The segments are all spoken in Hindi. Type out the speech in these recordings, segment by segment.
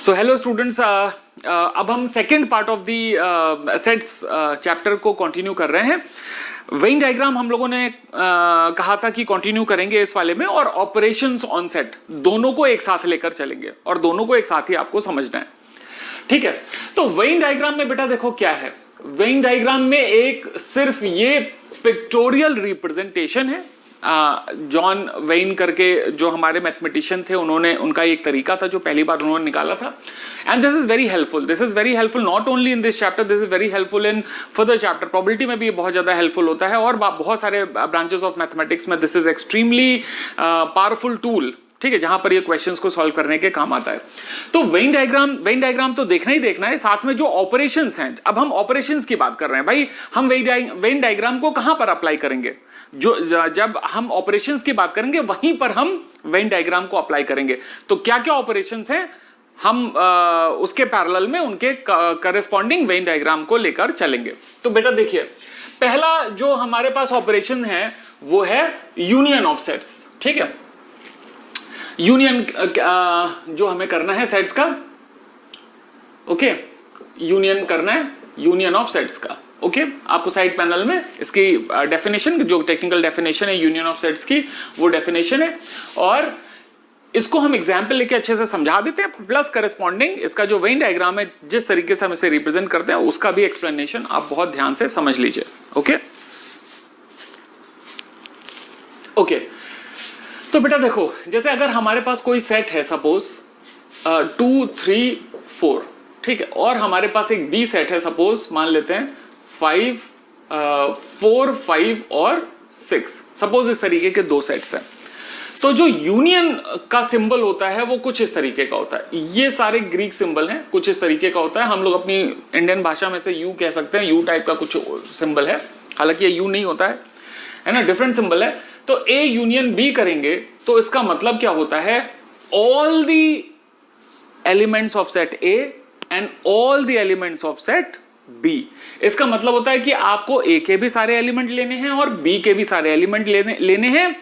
सो हेलो स्टूडेंट्स, अब हम second part of the sets chapter को कंटिन्यू कर रहे हैं। वेन डायग्राम हम लोगों ने कहा था कि कंटिन्यू करेंगे इस वाले में, और ऑपरेशंस ऑन सेट दोनों को एक साथ लेकर चलेंगे और दोनों को एक साथ ही आपको समझना है। ठीक है, तो वेन डायग्राम में बेटा देखो क्या है। वेन डायग्राम में एक सिर्फ ये पिक्टोरियल रिप्रेजेंटेशन है। जॉन वेन करके जो हमारे मैथमेटिशियन थे, उन्होंने उनका एक तरीका था जो पहली बार उन्होंने निकाला था। And this is very helpful, this is very helpful not only in this chapter, this is very helpful in further chapter. Probability में भी ये बहुत ज्यादा हेल्पफुल होता है और बहुत सारे ब्रांचेस ऑफ मैथमेटिक्स में this is extremely powerful tool. ठीक है, जहां पर ये क्वेश्चंस को सॉल्व करने के काम आता है। तो वेन डायग्राम तो देखना ही देखना है, साथ में जो ऑपरेशंस हैं। अब हम ऑपरेशंस की बात कर रहे हैं भाई, हम वेन डायग्राम को कहां पर अप्लाई करेंगे? जब हम ऑपरेशंस की बात करेंगे वहीं पर हम वेन डायग्राम को अप्लाई करेंगे। तो क्या क्या ऑपरेशंस हैं, हम उसके पैरेलल में उनके करस्पॉन्डिंग वेन डायग्राम को लेकर चलेंगे। तो बेटा देखिए, पहला जो हमारे पास ऑपरेशन है वो है यूनियन ऑफ सेट्स। ठीक है, यूनियन जो हमें करना है सेट्स का, ओके, यूनियन करना है, यूनियन ऑफ सेट्स का। ओके, आपको साइड पैनल में इसकी डेफिनेशन, जो टेक्निकल डेफिनेशन है यूनियन ऑफ सेट्स की, वो डेफिनेशन है, और इसको हम एग्जाम्पल लेके अच्छे से समझा देते हैं। प्लस करस्पॉन्डिंग इसका जो वेन डायग्राम है, जिस तरीके से हम इसे रिप्रेजेंट करते हैं, उसका भी एक्सप्लेनेशन आप बहुत ध्यान से समझ लीजिए। ओके ओके, तो बेटा देखो, जैसे अगर हमारे पास कोई सेट है, सपोज 2 3 4, ठीक है, और हमारे पास एक बी सेट है, सपोज मान लेते हैं 5 4 5 और 6, सपोज इस तरीके के दो सेट्स हैं। तो जो यूनियन का सिंबल होता है वो कुछ इस तरीके का होता है। ये सारे ग्रीक सिंबल हैं, कुछ इस तरीके का होता है। हम लोग अपनी इंडियन भाषा में से यू कह सकते हैं, यू टाइप का कुछ सिंबल है, हालांकि ये यू नहीं होता है ना, डिफरेंट सिंबल है। तो ए यूनियन बी करेंगे तो इसका मतलब क्या होता है, all the elements of set A and all the elements of set B. इसका मतलब होता है कि आपको ए के भी सारे एलिमेंट लेने हैं और बी के भी सारे एलिमेंट लेने हैं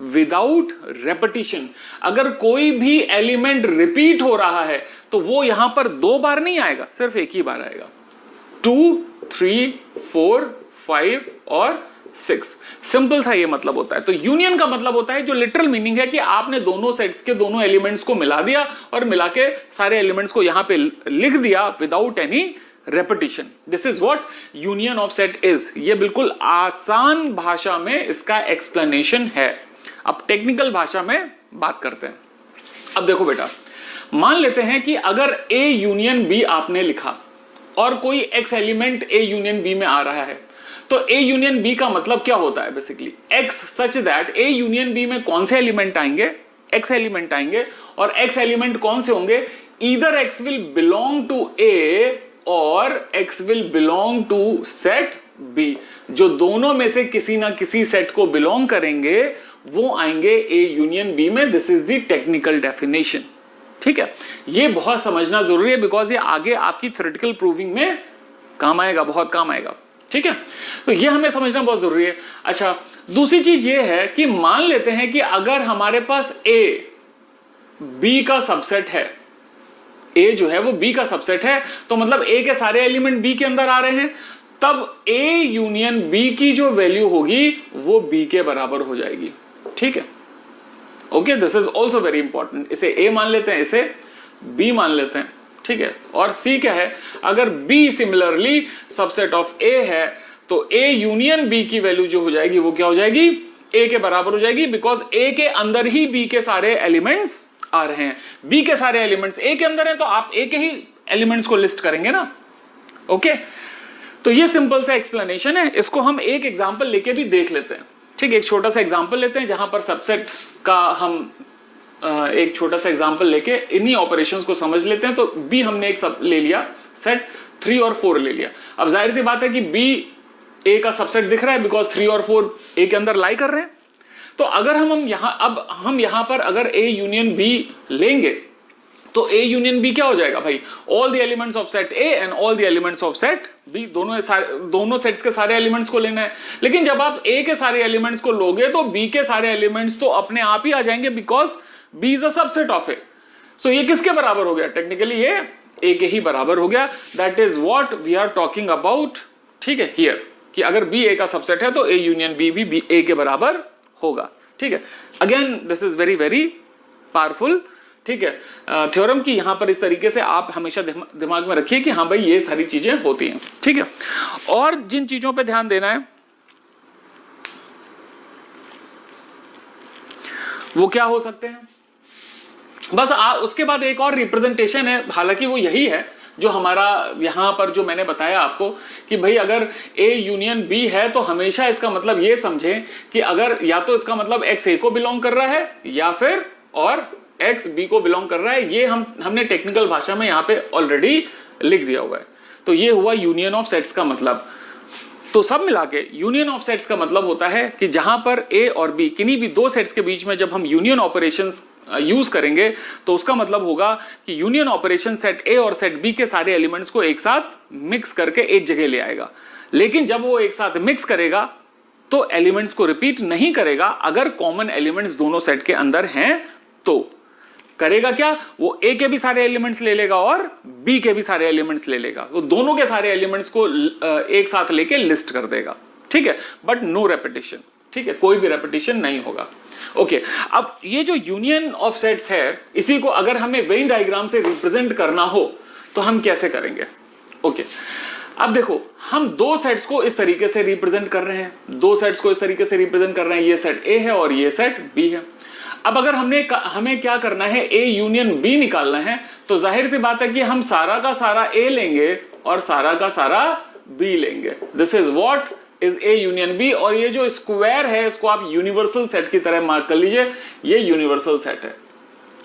विदाउट रेपिटेशन। अगर कोई भी एलिमेंट रिपीट हो रहा है तो वो यहां पर 2 बार नहीं आएगा, सिर्फ एक ही बार आएगा। 2 3 4 5 और 6, सिंपल सा ये मतलब होता है। तो यूनियन का मतलब होता है, जो लिटरल मीनिंग है कि आपने दोनों सेट्स के दोनों एलिमेंट्स को मिला दिया और मिला के सारे एलिमेंट्स को यहां पे लिख दिया without any repetition. This is what union of set is. ये बिल्कुल आसान भाषा में इसका एक्सप्लेनेशन है। अब टेक्निकल भाषा में बात करते हैं। अब देखो बेटा, मान लेते हैं कि अगर ए यूनियन बी आपने लिखा और कोई x element A union B में आ रहा है, तो ए यूनियन बी का मतलब क्या होता है, basically x such that A union B में कौन से एलिमेंट आएंगे, एक्स एलिमेंट आएंगे, और एक्स एलिमेंट कौन से होंगे, either x will belong to A और x will belong to set B. जो दोनों में से किसी ना किसी सेट को बिलोंग करेंगे वो आएंगे ए यूनियन बी में। This is the technical definition. ठीक है, ये बहुत समझना जरूरी है, बिकॉज ये आगे आपकी थ्योरेटिकल प्रूविंग में काम आएगा, बहुत काम आएगा। ठीक है, तो ये हमें समझना बहुत जरूरी है। अच्छा, दूसरी चीज ये है कि मान लेते हैं कि अगर हमारे पास ए बी का सबसेट है, ए जो है वो बी का सबसेट है, तो मतलब ए के सारे एलिमेंट बी के अंदर आ रहे हैं, तब ए यूनियन बी की जो वैल्यू होगी वो बी के बराबर हो जाएगी। ठीक है, okay, this is also very important. इसे ए मान लेते हैं, इसे बी मान लेते हैं। ठीक है, और सी क्या है, अगर B similarly subset of A है तो ए यूनियन बी की वैल्यू जो हो जाएगी वो क्या हो जाएगी, ए के बराबर हो जाएगी, बिकॉज ए के अंदर ही बी के सारे एलिमेंट्स आ रहे हैं। बी के सारे एलिमेंट्स ए के अंदर हैं तो आप ए के ही एलिमेंट्स को लिस्ट करेंगे ना। ओके, तो ये सिंपल सा एक्सप्लेनेशन है। इसको हम एक एग्जांपल लेके भी देख लेते हैं। ठीक है, एक छोटा सा एग्जांपल लेते हैं जहां पर सबसेट का हम एक छोटा सा एग्जांपल लेके इन्हीं ऑपरेशंस को समझ लेते हैं। तो बी हमने एक सब ले लिया, सेट 3 और 4 ले लिया। अब जाहिर सी बात है कि बी ए का सबसेट दिख रहा है, बिकॉज 3 और 4 ए के अंदर लाई कर रहे हैं। तो अगर हम यहां पर अगर ए यूनियन बी लेंगे तो ए यूनियन बी क्या हो जाएगा भाई, all the elements of set A and all the elements of set B, दोनों सेट्स के सारे एलिमेंट्स को लेना है। लेकिन जब आप ए के सारे एलिमेंट्स को लोगे तो बी के सारे एलिमेंट्स तो अपने आप ही आ जाएंगे, because B is a subset of A. So ये किसके बराबर हो गया? टेक्निकली ये ए के ही बराबर हो गया। That is what we are talking about, ठीक है, हियर, कि अगर बी ए का सबसेट है तो ए यूनियन बी भी ए के बराबर होगा, ठीक है। Again this is very very powerful, ठीक है, थ्योरम की यहां पर इस तरीके से आप हमेशा दिमाग में रखिए कि हाँ भाई ये सारी चीजें होती हैं, ठीक है। और जिन चीजों पे ध्यान देना है वो क्या हो सकते हैं, बस उसके बाद एक और रिप्रेजेंटेशन है, हालांकि वो यही है जो हमारा यहां पर जो मैंने बताया आपको कि भाई अगर ए यूनियन बी है तो हमेशा इसका मतलब ये समझें कि अगर या तो इसका मतलब एक्स ए को बिलोंग कर रहा है या फिर और एक्स बी को बिलोंग कर रहा है। ये हमने टेक्निकल भाषा में यहां पे ऑलरेडी लिख दिया हुआ है। तो ये हुआ यूनियन ऑफ सेट्स का मतलब। तो सब मिला के यूनियन ऑफ सेट्स का मतलब होता है कि जहां पर ए और बी किन्हीं भी दो सेट्स के बीच में जब हम यूनियन ऑपरेशंस यूज करेंगे तो उसका मतलब होगा कि यूनियन ऑपरेशन सेट ए और सेट बी के सारे एलिमेंट्स को एक साथ मिक्स करके एक जगह ले आएगा। लेकिन जब वो एक साथ मिक्स करेगा तो एलिमेंट्स को रिपीट नहीं करेगा। अगर कॉमन एलिमेंट्स दोनों सेट के अंदर हैं तो करेगा क्या, वो ए के भी सारे एलिमेंट्स ले लेगा और बी के भी सारे एलिमेंट्स ले लेगा, वो दोनों के सारे एलिमेंट्स को एक साथ लेके लिस्ट कर देगा, ठीक है, बट नो रेपिटेशन, ठीक है, कोई भी रेपिटेशन नहीं होगा। ओके, अब ये जो यूनियन ऑफ सेट्स है इसी को अगर हमें वेन डायग्राम से रिप्रेजेंट करना हो तो हम कैसे करेंगे? ओके, अब देखो हम दो सेट्स को इस तरीके से रिप्रेजेंट कर रहे हैं, दो सेट्स को इस तरीके से रिप्रेजेंट कर रहे हैं, ये सेट ए है और ये सेट बी है। अब अगर हमें क्या करना है, ए यूनियन बी निकालना है, तो जाहिर सी बात है कि हम सारा का सारा ए लेंगे और सारा का सारा बी लेंगे। This is what is A union B. और ये जो स्क्वायर है इसको आप यूनिवर्सल सेट की तरह मार्क कर लीजिए, ये यूनिवर्सल सेट है।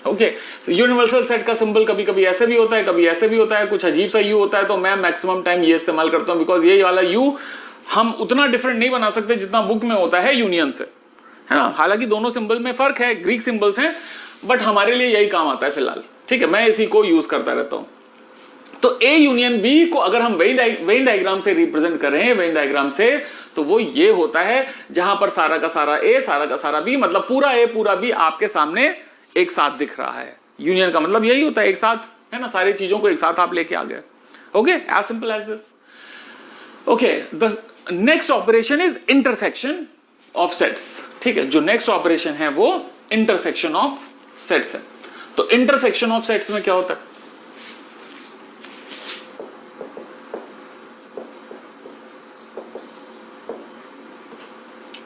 ओके, तो यूनिवर्सल सेट का सिंबल कभी कभी ऐसे भी होता है, कभी ऐसे भी होता है, कुछ अजीब सा यू होता है, तो मैं मैक्सिमम टाइम ये इस्तेमाल करता हूं बिकॉज ये वाला यू हम उतना डिफरेंट नहीं बना सकते जितना बुक में होता है यूनियन से, है ना। हालांकि दोनों सिंबल में फर्क है, ग्रीक सिंबल्स हैं, बट हमारे लिए यही काम आता है फिलहाल, ठीक है, मैं इसी को यूज करता रहता हूं। तो ए यूनियन बी को अगर हम वेन डायग्राम से रिप्रेजेंट कर रहे हैं, वेन डायग्राम से, तो वो ये होता है जहां पर सारा का सारा ए, सारा का सारा बी, मतलब पूरा ए पूरा बी आपके सामने एक साथ दिख रहा है। यूनियन का मतलब यही होता है, एक साथ, है ना, सारी चीजों को एक साथ आप लेके आ गए। Okay, as simple as this. Okay, the next operation is intersection of sets, ठीक है, जो नेक्स्ट ऑपरेशन है वो इंटरसेक्शन ऑफ सेट्स है। तो इंटरसेक्शन ऑफ सेट्स में क्या होता है?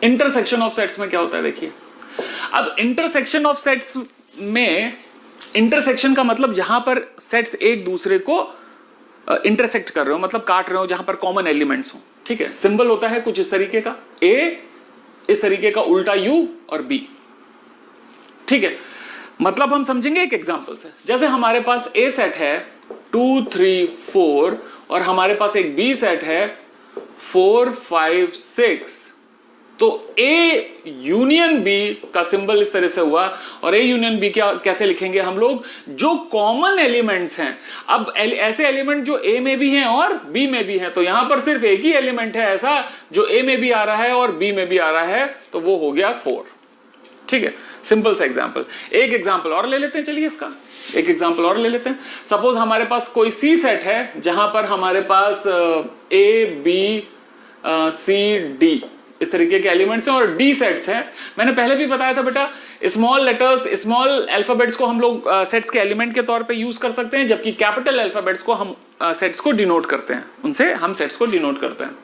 इंटरसेक्शन ऑफ सेट्स में क्या होता है, देखिए, अब इंटरसेक्शन ऑफ सेट्स में, इंटरसेक्शन का मतलब जहां पर सेट्स एक दूसरे को इंटरसेक्ट कर रहे हो, मतलब काट रहे हो, जहां पर कॉमन एलिमेंट्स हो, ठीक है। सिंबल होता है कुछ इस तरीके का, ए इस तरीके का उल्टा यू और बी, ठीक है। मतलब हम समझेंगे एक एग्जांपल से। जैसे हमारे पास ए सेट है 2 3 4 और हमारे पास एक बी सेट है 4 5 6, तो ए यूनियन बी का सिंबल इस तरह से हुआ। और ए यूनियन बी क्या कैसे लिखेंगे हम लोग? जो कॉमन एलिमेंट्स हैं, अब ऐसे एलिमेंट जो ए में भी हैं और बी में भी हैं, तो यहां पर सिर्फ एक ही एलिमेंट है ऐसा जो ए में भी आ रहा है और बी में भी आ रहा है, तो वो हो गया 4, ठीक है। सिंपल सा एग्जांपल। एक एग्जांपल और ले लेते हैं, चलिए इसका एक एग्जांपल और ले लेते हैं। सपोज हमारे पास कोई सी सेट है जहां पर हमारे पास ए बी सी डी इस तरीके के एलिमेंट्स हैं और डी सेट्स हैं। मैंने पहले भी बताया था बेटा, स्मॉल लेटर्स, स्मॉल अल्फाबेट्स को हम लोग सेट्स के एलिमेंट के तौर पे यूज कर सकते हैं, जबकि कैपिटल अल्फाबेट्स को हम सेट्स को डिनोट करते हैं, उनसे हम सेट्स को डिनोट करते हैं।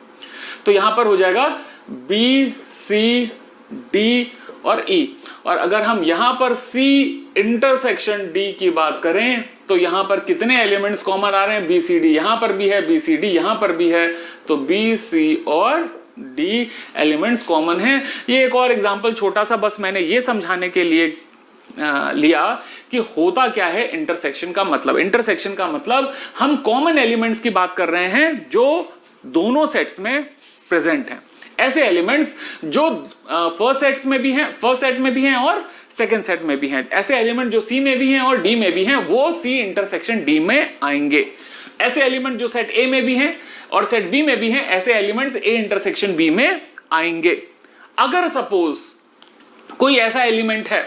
तो यहां पर हो जाएगा बी सी डी और ई। और अगर हम यहां पर सी इंटरसेक्शन डी की बात करें तो यहां पर कितने एलिमेंट्स कॉमन आ रहे हैं? बी सी डी यहां पर भी है, बी सी डी यहां पर भी है, तो बी सी और डी एलिमेंट्स कॉमन हैं। ये एक और एग्जांपल छोटा सा बस मैंने ये समझाने के लिए लिया कि होता क्या है इंटरसेक्शन का मतलब। इंटरसेक्शन का मतलब हम कॉमन एलिमेंट्स की बात कर रहे हैं जो दोनों सेट्स में प्रेजेंट हैं। ऐसे एलिमेंट्स जो फर्स्ट सेट में भी हैं और सेकंड सेट में भी हैं। ऐसे एलिमेंट जो सी में भी हैं और डी में भी हैं, वो सी इंटरसेक्शन डी में आएंगे। ऐसे एलिमेंट जो सेट ए में भी हैं और सेट बी में भी हैं, ऐसे एलिमेंट्स ए इंटरसेक्शन बी में आएंगे। अगर सपोज कोई ऐसा एलिमेंट है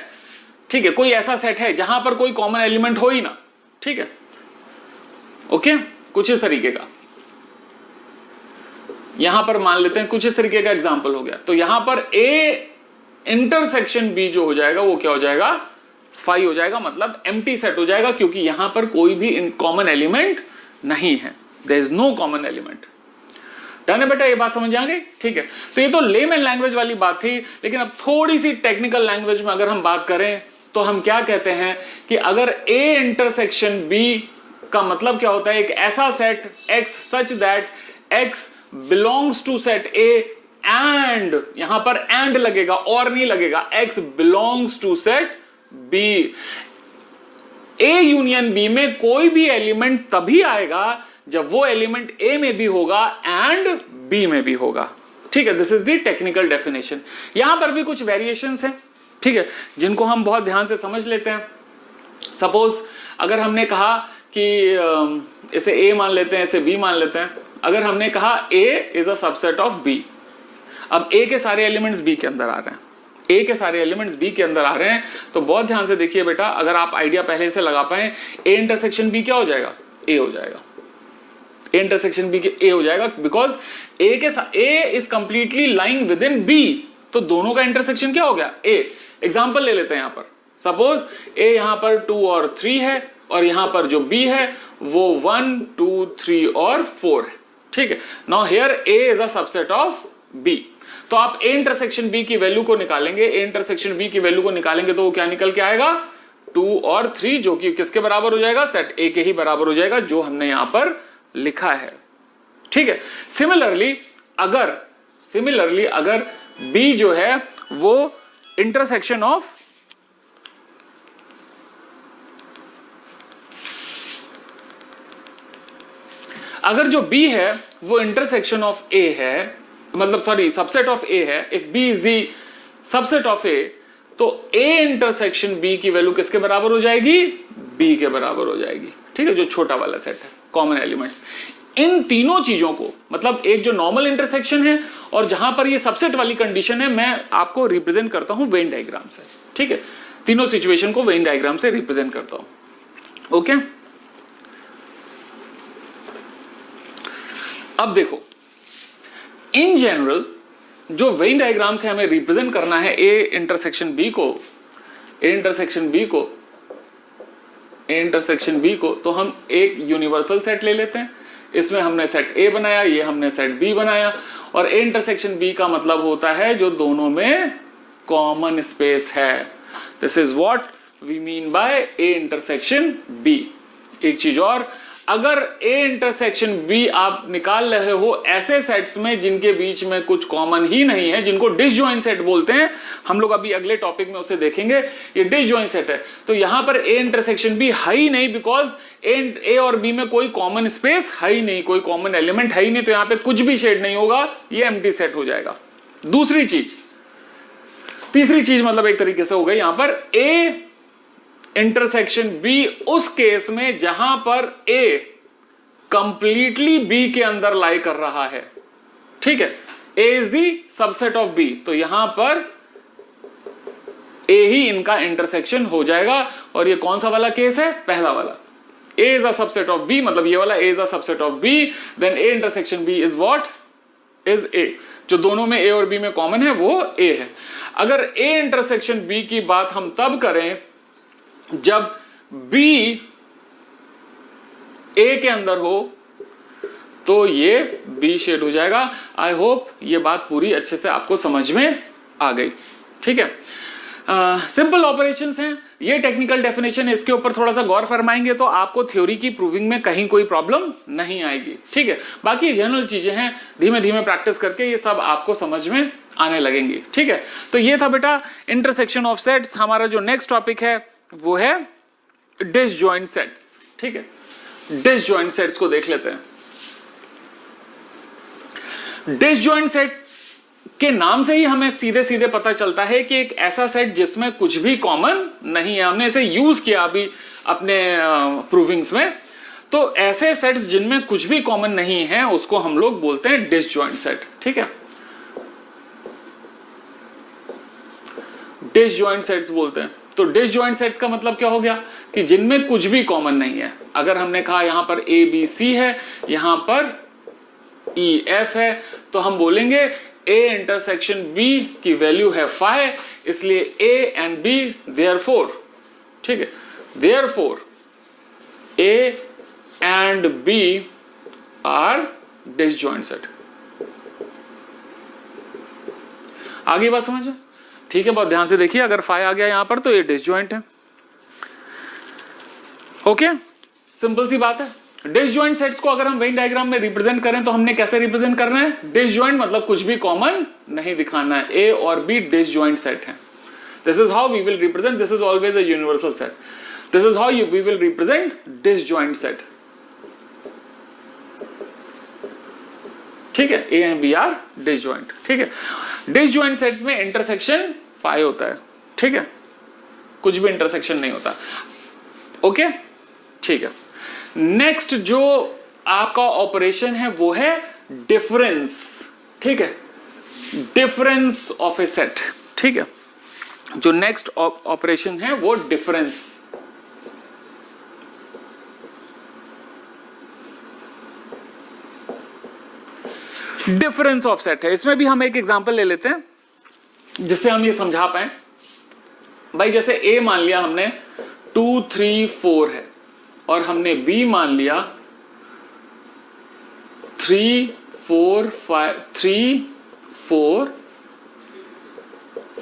ठीक है, कोई ऐसा सेट है जहां पर कोई कॉमन एलिमेंट हो ही ना, ठीक है, ओके, कुछ इस तरीके का, यहां पर मान लेते हैं कुछ इस तरीके का एग्जांपल हो गया। तो यहां पर ए इंटरसेक्शन बी जो हो जाएगा वो क्या हो जाएगा, फाई हो जाएगा, मतलब एम्प्टी सेट हो जाएगा, क्योंकि यहां पर कोई भी कॉमन एलिमेंट नहीं है, there is no common element. Done है बेटा, ये बात समझ आ गई, ठीक है। तो ये तो लेमन लैंग्वेज वाली बात थी, लेकिन अब थोड़ी सी टेक्निकल लैंग्वेज में अगर हम बात करें तो हम क्या कहते हैं कि अगर ए इंटरसेक्शन बी का मतलब क्या होता है, एक ऐसा set x such that x belongs to set A and, यहां पर एंड लगेगा और नहीं लगेगा, x belongs to set B. A union B में कोई भी एलिमेंट तभी आएगा जब वो एलिमेंट ए में भी होगा एंड बी में भी होगा, ठीक है। This is the technical definition. यहां पर भी कुछ वेरिएशंस हैं, ठीक है, जिनको हम बहुत ध्यान से समझ लेते हैं। सपोज अगर हमने कहा कि इसे ए मान लेते हैं, इसे बी मान लेते हैं, अगर हमने कहा A is a subset of B, अब ए के सारे एलिमेंट्स बी के अंदर आ रहे हैं, ए के सारे एलिमेंट्स बी के अंदर आ रहे हैं, तो बहुत ध्यान से देखिए बेटा, अगर आप आइडिया पहले से लगा पाए, ए इंटरसेक्शन बी क्या हो जाएगा, ए हो जाएगा, ए इंटरसेक्शन बी के ए हो जाएगा, बिकॉज ए के साथ A is completely lying within B, तो दोनों का इंटरसेक्शन क्या हो गया, ए। एग्जाम्पल ले लेते हैं, यहां पर सपोज ए यहां पर 2 और 3 है, और यहां पर जो बी है वो 1 2 3 और 4 है, ठीक है। Now here A is a subset of B, तो आप ए इंटरसेक्शन बी की वैल्यू को निकालेंगे, ए इंटरसेक्शन बी की वैल्यू को निकालेंगे तो वो क्या निकल के आएगा, 2 और 3, जो कि किसके बराबर हो जाएगा, सेट ए के ही बराबर हो जाएगा, जो हमने यहां पर लिखा है, ठीक है। सिमिलरली अगर बी जो है वो इंटरसेक्शन ऑफ अगर जो बी है वो इंटरसेक्शन ऑफ ए है, मतलब सॉरी सबसेट ऑफ ए है, if B is the subset of A, तो ए इंटरसेक्शन बी की वैल्यू किसके बराबर हो जाएगी, बी के बराबर हो जाएगी, ठीक है, जो छोटा वाला सेट है कॉमन एलिमेंट्स। इन तीनों चीजों को, मतलब एक जो नॉर्मल इंटरसेक्शन है और जहां पर ये सबसेट वाली कंडीशन है, मैं आपको रिप्रेजेंट करता हूं वेन डायग्राम से, ठीक है, तीनों सिचुएशन को वेन डायग्राम से रिप्रेजेंट करता हूं, ओके। अब देखो, इन जनरल जो वेन डायग्राम से हमें रिप्रेजेंट करना है ए इंटरसेक्शन बी को, तो हम एक यूनिवर्सल सेट ले लेते हैं। इसमें हमने सेट ए बनाया, ये हमने सेट बी बनाया, और ए इंटरसेक्शन बी का मतलब होता है जो दोनों में कॉमन स्पेस है। This is what we mean by A intersection B. एक चीज और, अगर ए इंटरसेक्शन बी आप निकाल रहे हो ऐसे सेट्स में जिनके बीच में कुछ कॉमन ही नहीं है, जिनको डिसजॉइंट सेट बोलते हैं, हम लोग अभी अगले टॉपिक में उसे देखेंगे, ये डिसजॉइंट सेट है, तो यहां पर ए इंटरसेक्शन बी है ही नहीं, बिकॉज ए और बी में कोई कॉमन स्पेस है ही नहीं, कोई कॉमन एलिमेंट है ही नहीं, तो यहां पे कुछ भी शेड नहीं होगा, ये एम्प्टी सेट हो जाएगा। तीसरी चीज मतलब एक तरीके से हो गई यहां पर ए इंटरसेक्शन बी उस केस में जहां पर ए कंप्लीटली बी के अंदर लाई कर रहा है, ठीक है, A is the subset of B, तो यहां पर ए ही इनका इंटरसेक्शन हो जाएगा। और ये कौन सा वाला केस है, पहला वाला, A is a subset of B, मतलब ये वाला A is a subset of B, then A intersection B is what, is A, जो दोनों में ए और बी में कॉमन है वो ए है। अगर ए इंटरसेक्शन बी की बात हम तब करें जब बी ए के अंदर हो, तो ये बी शेड हो जाएगा। आई होप ये बात पूरी अच्छे से आपको समझ में आ गई, ठीक है। सिंपल ऑपरेशंस हैं, ये टेक्निकल डेफिनेशन है, इसके ऊपर थोड़ा सा गौर फरमाएंगे तो आपको थ्योरी की प्रूविंग में कहीं कोई प्रॉब्लम नहीं आएगी, ठीक है। बाकी जनरल चीजें हैं, धीमे धीमे प्रैक्टिस करके ये सब आपको समझ में आने लगेंगी, ठीक है। तो ये था बेटा इंटरसेक्शन ऑफ सेट्स। हमारा जो नेक्स्ट टॉपिक है वो है डिसजॉइंट सेट्स, ठीक है। डिसजॉइंट सेट्स को देख लेते हैं। डिसजॉइंट सेट के नाम से ही हमें सीधे सीधे पता चलता है कि एक ऐसा सेट जिसमें कुछ भी कॉमन नहीं है। हमने इसे यूज किया अभी अपने प्रूविंग्स में। तो ऐसे सेट्स जिनमें कुछ भी कॉमन नहीं है उसको हम लोग बोलते हैं डिसजॉइंट सेट, ठीक है, डिसजॉइंट सेट्स बोलते हैं। तो डिसजॉइंट सेट्स का मतलब क्या हो गया कि जिनमें कुछ भी कॉमन नहीं है। अगर हमने कहा यहां पर ए बी सी है, यहां पर ई एफ है, तो हम बोलेंगे ए इंटरसेक्शन बी की वैल्यू है 5, इसलिए ए एंड बी देयरफॉर, ठीक है, therefore A and B are disjoint set. आगे बात समझो, ठीक है, बहुत ध्यान से देखिए। अगर 5 आ गया यहां पर तो ये डिसजॉइंट है। ओके, सिंपल सी बात है। डिसजॉइंट सेट्स को अगर हम वेन डायग्राम में रिप्रेजेंट करें तो हमने कैसे रिप्रेजेंट करना है? डिसजॉइंट मतलब कुछ भी कॉमन नहीं दिखाना है। ए और बी डिसजॉइंट सेट है। This is how we will represent, this is always a universal set, this is how we will represent disjoint set. ठीक है, A and B are disjoint. ठीक है, डिसजॉइंट सेट में इंटरसेक्शन 5 होता है। ठीक है, कुछ भी इंटरसेक्शन नहीं होता। ओके, ठीक है। नेक्स्ट जो आपका ऑपरेशन है वो है डिफरेंस। ठीक है, डिफरेंस ऑफ ए सेट। ठीक है, जो नेक्स्ट ऑपरेशन है वो डिफरेंस। डिफरेंस ऑफ सेट है। इसमें भी हम एक एग्जांपल ले लेते हैं जिससे हम ये समझा पाए। भाई जैसे ए मान लिया हमने 2 3 4 है और हमने बी मान लिया 3 4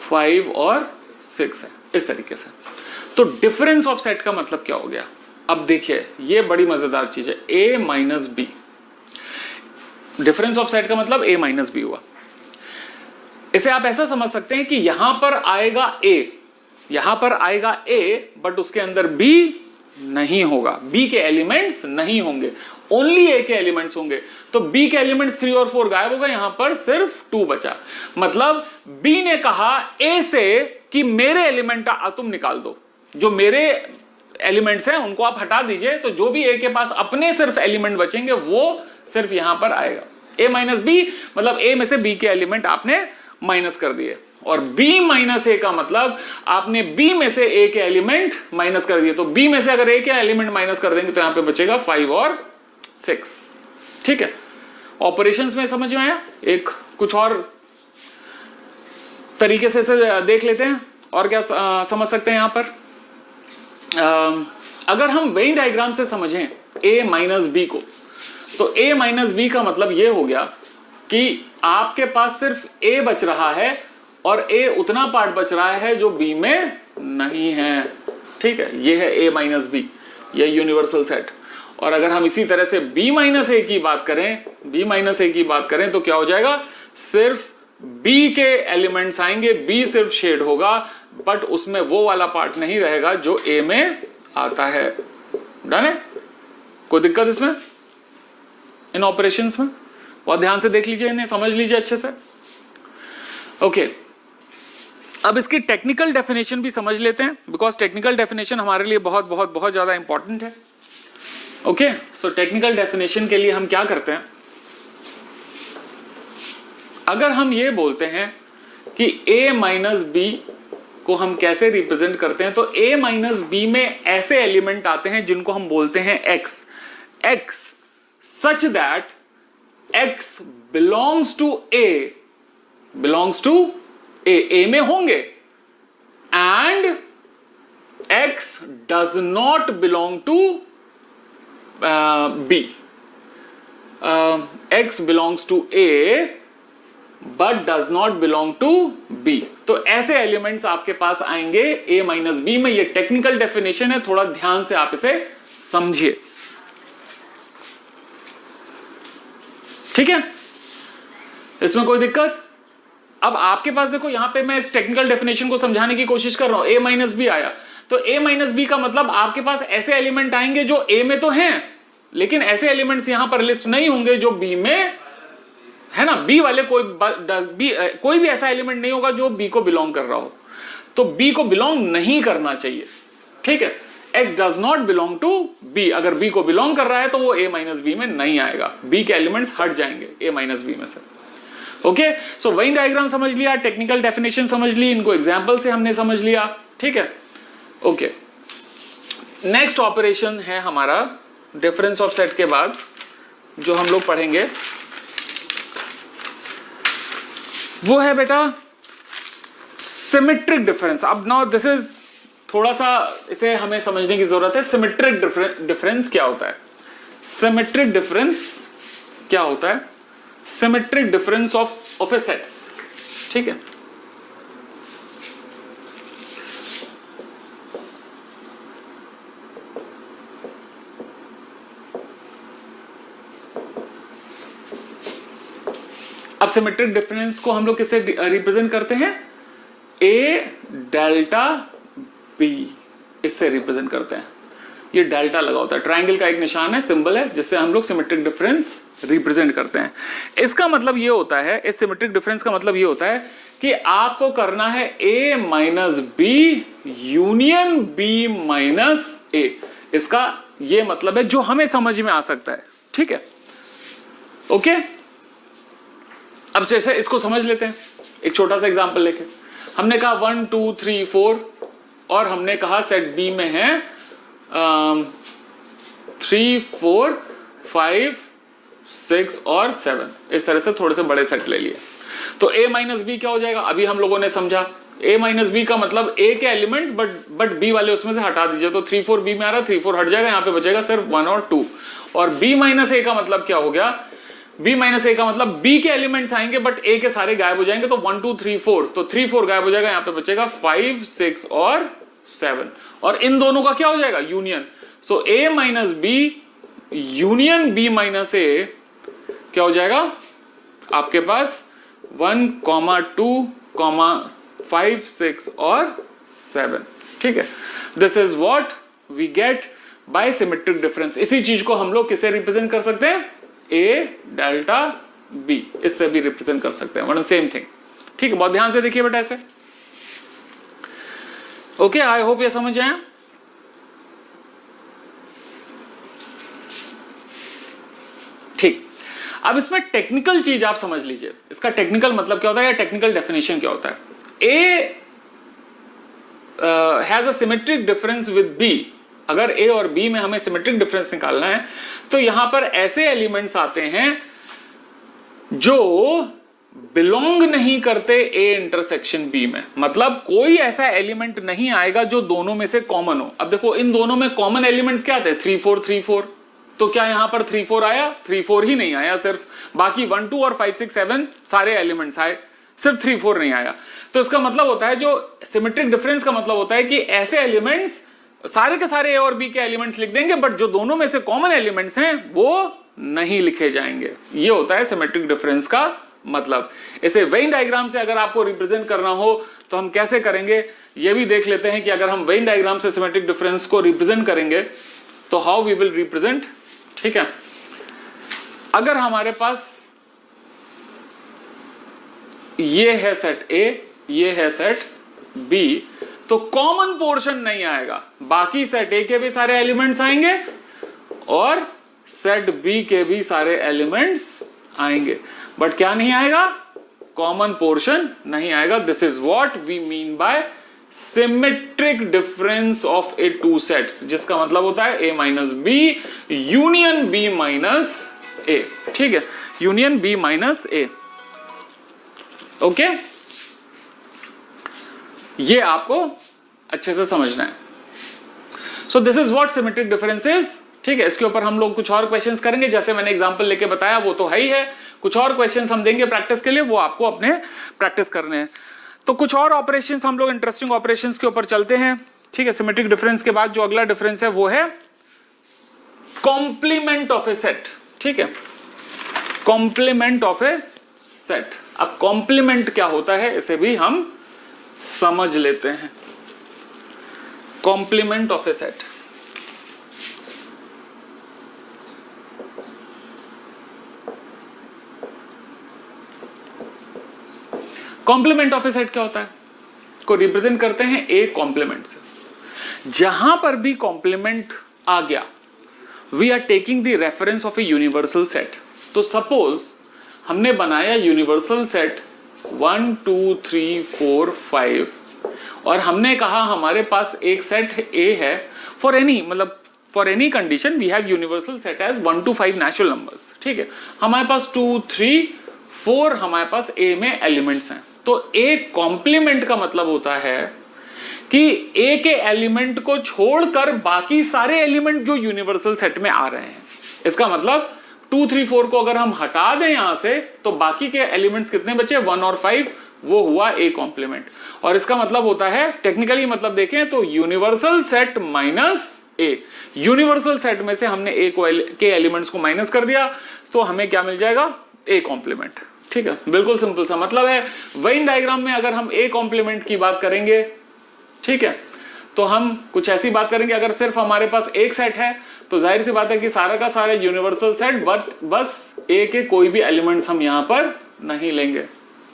5 और 6 है, इस तरीके से। तो डिफरेंस ऑफ सेट का मतलब क्या हो गया? अब देखिए, ये बड़ी मजेदार चीज है। A minus B, difference of set का मतलब ए माइनस बी हुआ। इसे आप ऐसा समझ सकते हैं कि यहां पर आएगा ए, यहां पर आएगा ए, बट उसके अंदर बी नहीं होगा, बी के एलिमेंट्स नहीं होंगे, ओनली ए के एलिमेंट्स होंगे। तो बी के एलिमेंट्स 3 और 4 गायब हो गए, यहां पर सिर्फ 2 बचा। मतलब बी ने कहा ए से कि मेरे एलिमेंट तुम निकाल दो, जो मेरे एलिमेंट्स हैं उनको आप हटा दीजिए, तो जो भी ए के पास अपने सिर्फ एलिमेंट बचेंगे वो सिर्फ यहां पर आएगा। ए माइनस बी मतलब ए में से बी के एलिमेंट आपने माइनस कर दिए, और बी माइनस ए का मतलब आपने बी में से ए के एलिमेंट माइनस कर दिए। तो बी में से अगर ए के एलिमेंट माइनस कर देंगे तो यहां पे बचेगा 5 और 6। ठीक है, ऑपरेशंस में समझ में आया? एक कुछ और तरीके से इसे देख लेते हैं और क्या समझ सकते हैं यहां पर। अगर हम वेन डायग्राम से समझें ए माइनस बी को, तो ए माइनस बी का मतलब यह हो गया कि आपके पास सिर्फ ए बच रहा है और ए उतना पार्ट बच रहा है जो बी में नहीं है। ठीक है, ये है ए माइनस बी, ये यूनिवर्सल सेट। और अगर हम इसी तरह से बी माइनस ए की बात करें, बी माइनस ए की बात करें तो क्या हो जाएगा? सिर्फ बी के एलिमेंट्स आएंगे, बी सिर्फ शेड होगा, बट उसमें वो वाला पार्ट नहीं रहेगा जो ए में आता है। डन है? कोई दिक्कत इसमें, इन ऑपरेशंस में? बहुत ध्यान से देख लीजिए, इन्हें समझ लीजिए अच्छे से। ओके, अब इसकी टेक्निकल डेफिनेशन भी समझ लेते हैं, बिकॉज टेक्निकल डेफिनेशन हमारे लिए बहुत बहुत बहुत ज्यादा इंपॉर्टेंट है। ओके, सो टेक्निकल डेफिनेशन के लिए हम क्या करते हैं? अगर हम ये बोलते हैं कि a माइनस बी को हम कैसे रिप्रेजेंट करते हैं, तो a माइनस बी में ऐसे एलिमेंट आते हैं जिनको हम बोलते हैं x, x such that x belongs to a, belongs to a में होंगे, and x does not belong to b, x belongs to a but does not belong to b। तो ऐसे एलिमेंट्स आपके पास आएंगे a माइनस बी में। ये टेक्निकल डेफिनेशन है, थोड़ा ध्यान से आप इसे समझिए। ठीक है, इसमें कोई दिक्कत? अब आपके पास देखो, यहां पे मैं इस टेक्निकल डेफिनेशन को समझाने की कोशिश कर रहा हूं। a माइनस बी आया, तो a माइनस बी का मतलब आपके पास ऐसे एलिमेंट आएंगे जो a में तो हैं, लेकिन ऐसे एलिमेंट्स यहां पर लिस्ट नहीं होंगे जो b में है ना। b वाले कोई भी ऐसा एलिमेंट नहीं होगा जो b को बिलोंग कर रहा हो, तो b को बिलोंग नहीं करना चाहिए। ठीक है, x does not belong to b। अगर b को बिलोंग कर रहा है तो वो a माइनस बी में नहीं आएगा, b के एलिमेंट्स हट जाएंगे a माइनस बी में से। ओके, सो वेन डायग्राम समझ लिया, टेक्निकल डेफिनेशन समझ ली, इनको एग्जाम्पल से हमने समझ लिया। ठीक है, ओके, नेक्स्ट ऑपरेशन है हमारा डिफरेंस ऑफ सेट के बाद जो हम लोग पढ़ेंगे, वो है बेटा सिमेट्रिक डिफरेंस। अब नाउ दिस इज थोड़ा सा इसे हमें समझने की जरूरत है। सिमेट्रिक डिफरेंस क्या होता है? सिमेट्रिक डिफरेंस क्या होता है? Symmetric difference of A sets, ठीक है। अब सिमेट्रिक डिफरेंस को हम लोग किससे रिप्रेजेंट करते हैं? ए डेल्टा बी, इससे रिप्रेजेंट करते हैं। ये डेल्टा लगा होता है, ट्रायंगल का एक निशान है, सिंबल है, जिससे हम लोग सिमेट्रिक डिफरेंस रिप्रेजेंट करते हैं। इसका मतलब ये होता है, इस सिमेट्रिक डिफरेंस का मतलब ये होता है कि आपको करना है A minus B union B minus A. इसका ये मतलब है जो हमें समझ में आ सकता है, ठीक है। ओके, अब जैसे इसको समझ लेते हैं, एक छोटा सा एग्जांपल लेके। हमने कहा 1 2 3 4 और हमने कहा सेट बी में है 3 4 5 6 और 7। इस तरह से थोड़े से बड़े सेट ले लिए। तो a माइनस बी क्या हो जाएगा? अभी हम लोगों ने समझा a माइनस बी का मतलब a के एलिमेंट्स बट b वाले उसमें से हटा दीजिए। तो 3 4 b में आ रहा, 3 4 हट जाएगा, यहाँ पे बचेगा सिर्फ 1 और 2। और b माइनस a का मतलब क्या हो गया? b माइनस a का मतलब b के एलिमेंट्स आएंगे बट a के सारे गायब हो जाएंगे। तो 1 2 3 4, तो 3 4 गायब हो जाएगा, यहाँ पे बचेगा 5 6 और 7। और इन दोनों का क्या हो जाएगा? Union. So a minus B union b minus a क्या हो जाएगा? आपके पास 1 2 5 6 और 7, ठीक है। This is what we get by symmetric difference. इसी चीज को हम लोग किसे रिप्रेजेंट कर सकते हैं? ए डेल्टा बी, इससे भी रिप्रेजेंट कर सकते हैं, मतलब सेम थिंग, ठीक है। बहुत ध्यान से देखिए बेटा ऐसे। ओके, आई होप ये समझ आए। ठीक, अब इसमें टेक्निकल चीज आप समझ लीजिए। इसका टेक्निकल मतलब क्या होता है या टेक्निकल डेफिनेशन क्या होता है? A has a symmetric difference with B. अगर ए और बी में हमें सिमेट्रिक डिफरेंस निकालना है तो यहां पर ऐसे एलिमेंट्स आते हैं जो बिलोंग नहीं करते ए इंटरसेक्शन बी में। मतलब कोई ऐसा एलिमेंट नहीं आएगा जो दोनों में से कॉमन हो। अब देखो इन दोनों में कॉमन एलिमेंट्स क्या थे? 3 4 3 4। तो क्या यहां पर 3 4 आया? 3 4 ही नहीं आया सिर्फ, बाकी 1 2 और 5 6 7 सारे एलिमेंट्स आए, सिर्फ 3 4 नहीं आया। तो इसका मतलब होता है, जो सिमेट्रिक डिफरेंस का मतलब होता है कि ऐसे एलिमेंट्स सारे के सारे ए और बी के एलिमेंट्स लिख देंगे बट जो दोनों में से कॉमन एलिमेंट्स हैं वो नहीं लिखे जाएंगे। ये होता है सिमेट्रिक डिफरेंस का मतलब। इसे वेन डायग्राम से अगर आपको रिप्रेजेंट करना हो तो हम कैसे करेंगे ये भी देख लेते हैं कि अगर हम वेन डायग्राम से सिमेट्रिक डिफरेंस को रिप्रेजेंट करेंगे तो हाउ वी विल रिप्रेजेंट, ठीक है। अगर हमारे पास ये है सेट ए, ये है सेट बी, तो कॉमन पोर्शन नहीं आएगा। बाकी सेट ए के भी सारे एलिमेंट्स आएंगे और सेट बी के भी सारे एलिमेंट्स आएंगे, बट क्या नहीं आएगा? कॉमन पोर्शन नहीं आएगा। This is what we mean by symmetric difference of A two sets, जिसका मतलब होता है A minus B union B minus A, ठीक है, union B minus A. Okay, ये आपको अच्छे से समझना है। So this is what symmetric difference is, ठीक है। इसके ऊपर हम लोग कुछ और क्वेश्चंस करेंगे, जैसे मैंने एग्जांपल लेके बताया वो तो है ही है। कुछ और क्वेश्चंस हम देंगे प्रैक्टिस के लिए, वो आपको अपने प्रैक्टिस करने हैं। तो कुछ और ऑपरेशंस हम लोग इंटरेस्टिंग ऑपरेशंस के ऊपर चलते हैं, ठीक है। सिमेट्रिक डिफरेंस के बाद जो अगला डिफरेंस है वो है कॉम्प्लीमेंट ऑफ ए सेट, ठीक है। Complement of a set. अब कॉम्प्लीमेंट क्या होता है इसे भी हम समझ लेते हैं। Complement of a set, complement of a set क्या होता है? को रिप्रेजेंट करते हैं ए कॉम्प्लीमेंट से। जहां पर भी कॉम्प्लीमेंट आ गया we are taking the reference of a universal set. तो सपोज हमने बनाया यूनिवर्सल सेट 1 2 3 4 5 और हमने कहा हमारे पास एक सेट ए है फॉर एनी, मतलब for any condition we have universal set as 1 to 5 natural numbers, ठीक है। हमारे पास 2, 3, 4 हमारे पास ए में एलिमेंट्स हैं। तो ए कॉम्प्लीमेंट का मतलब होता है कि ए के एलिमेंट को छोड़कर बाकी सारे एलिमेंट जो यूनिवर्सल सेट में आ रहे हैं। इसका मतलब 2, 3, 4 को अगर हम हटा दें यहां से तो बाकी के एलिमेंट्स कितने बचे, 1 और 5, वो हुआ ए कॉम्प्लीमेंट। और इसका मतलब होता है, टेक्निकली मतलब देखें तो यूनिवर्सल सेट माइनस ए, यूनिवर्सल सेट में से हमने ए के एलिमेंट्स को माइनस कर दिया तो हमें क्या मिल जाएगा, ए कॉम्प्लीमेंट, ठीक है। बिल्कुल सिंपल सा मतलब है। वेन डायग्राम में अगर हम ए कॉम्प्लीमेंट की बात करेंगे, ठीक है, तो हम कुछ ऐसी बात करेंगे, अगर सिर्फ हमारे पास एक सेट है तो जाहिर सी बात है कि सारा का सारा यूनिवर्सल सेट, बट बस ए के कोई भी एलिमेंट्स हम यहां पर नहीं लेंगे।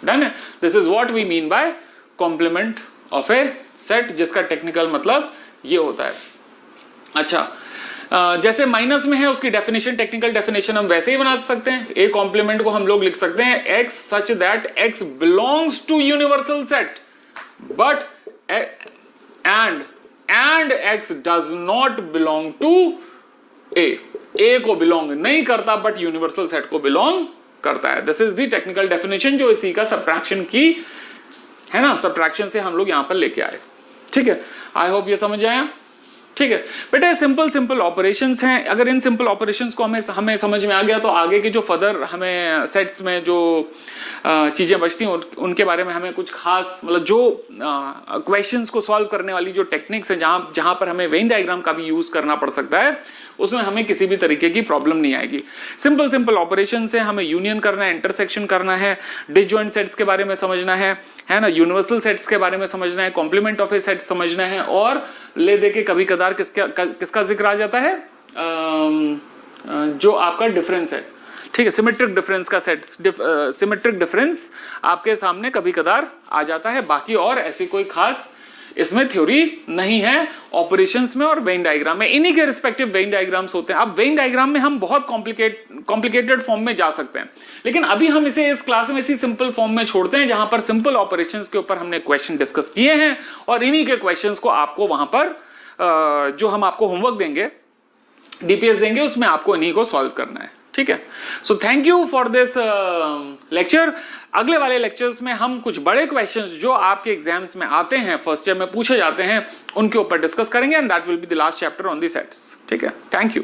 डन है। This is what we mean by complement of a set, जिसका टेक्निकल मतलब ये होता है। अच्छा, जैसे माइनस में है उसकी डेफिनेशन, टेक्निकल डेफिनेशन हम वैसे ही बना सकते हैं। ए कॉम्प्लीमेंट को हम लोग लिख सकते हैं x such that x belongs to universal set but and x does not belong to A को बिलोंग नहीं करता बट यूनिवर्सल सेट को बिलोंग करता है। This is the technical definition जो इसी का सब्ट्रैक्शन की है ना, सब्ट्रैक्शन से हम लोग यहां पर लेके आए, ठीक है। आई होप ये समझ आया, ठीक है बेटा। सिंपल ऑपरेशंस हैं। अगर इन सिंपल ऑपरेशंस को हमें समझ में आ गया तो आगे के जो फर्दर हमें सेट्स में जो चीजें बचती हैं उनके बारे में हमें कुछ खास, मतलब जो क्वेश्चंस को सॉल्व करने वाली जो टेक्निक्स हैं जहां पर हमें वेन डायग्राम का भी यूज करना पड़ सकता है, उसमें हमें किसी भी तरीके की प्रॉब्लम नहीं आएगी। सिंपल ऑपरेशन से हमें यूनियन करना है, इंटरसेक्शन करना है, डिसजॉइंट सेट्स के बारे में समझना है ना, यूनिवर्सल सेट्स के बारे में समझना है, कॉम्प्लीमेंट ऑफ ए सेट समझना है, और ले दे के कभी कदार किसका जिक्र आ जाता है, जो आपका डिफरेंस है, ठीक है, सिमेट्रिक डिफरेंस का सेट, सिमेट्रिक डिफरेंस आपके सामने कभी कदार आ जाता है। बाकी और ऐसी कोई खास इसमें थ्योरी नहीं है ऑपरेशंस में और वेन डायग्राम में। इन्हीं के रिस्पेक्टिव वेन डायग्राम्स होते हैं। अब वेन डायग्राम में हम बहुत कॉम्प्लिकेटेड फॉर्म में जा सकते हैं, लेकिन अभी हम इसे इस क्लास में इसी सिंपल फॉर्म में छोड़ते हैं जहां पर सिंपल ऑपरेशंस के ऊपर हमने क्वेश्चन डिस्कस किए हैं, और इन्हीं के क्वेश्चंस को आपको वहां पर जो हम आपको होमवर्क देंगे, डीपीएस देंगे, उसमें आपको इन्हीं को सॉल्व करना है, ठीक है। So thank you for this lecture. अगले वाले लेक्चर्स में हम कुछ बड़े क्वेश्चंस जो आपके एग्जाम्स में आते हैं, फर्स्ट ईयर में पूछे जाते हैं, उनके ऊपर डिस्कस करेंगे, and that will be the last chapter on the sets, ठीक है। Thank you.